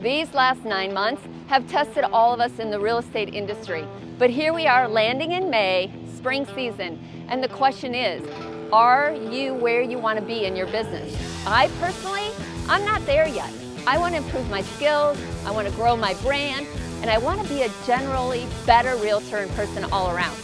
These last 9 months have tested all of us in the real estate industry. But here we are landing in May, spring season, and the question is, are you where you want to be in your business? I personally, I'm not there yet. I want to improve my skills, I want to grow my brand, and I want to be a generally better realtor and person all around.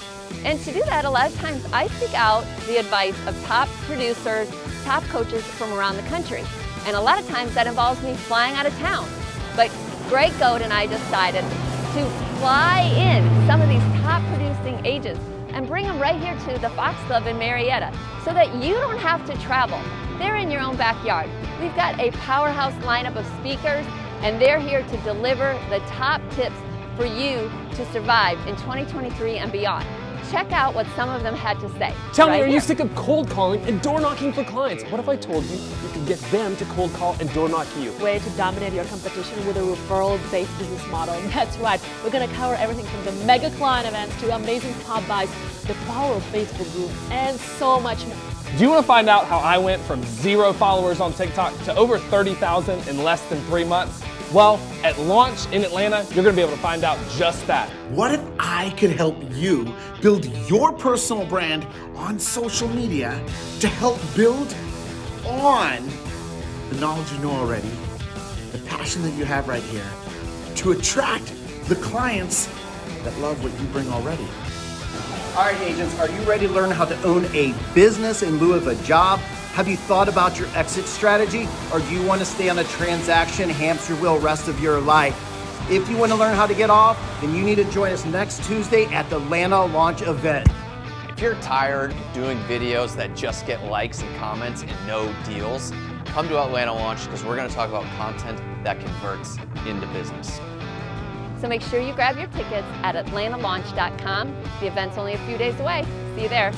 And to do that, a lot of times I seek out the advice of top producers, top coaches from around the country. And a lot of times that involves me flying out of town. But Greg Goat and I decided to fly in some of these top producing agents and bring them right here to the Fox Club in Marietta so that you don't have to travel. They're in your own backyard. We've got a powerhouse lineup of speakers, and they're here to deliver the top tips for you to survive in 2023 and beyond. Check out what some of them had to say. Tell me, are you sick of cold calling and door knocking for clients? What if I told you you could get them to cold call and door knock you? Way to dominate your competition with a referral-based business model. That's right. We're going to cover everything from the mega client events to amazing pop buys, the power of Facebook group, and so much more. Do you want to find out how I went from 0 followers on TikTok to over 30,000 in less than 3 months? Well, at Launch in Atlanta, you're going to be able to find out just that. What if I could help you build your personal brand on social media to help build on the knowledge you know already, the passion that you have right here, to attract the clients that love what you bring already? All right, agents, are you ready to learn how to own a business in lieu of a job? Have you thought about your exit strategy, or do you want to stay on a transaction hamster wheel rest of your life? If you want to learn how to get off, then you need to join us next Tuesday at the Atlanta Launch event. If you're tired of doing videos that just get likes and comments and no deals, come to Atlanta Launch because we're going to talk about content that converts into business. So make sure you grab your tickets at atlantalaunch.com. The event's only a few days away. See you there.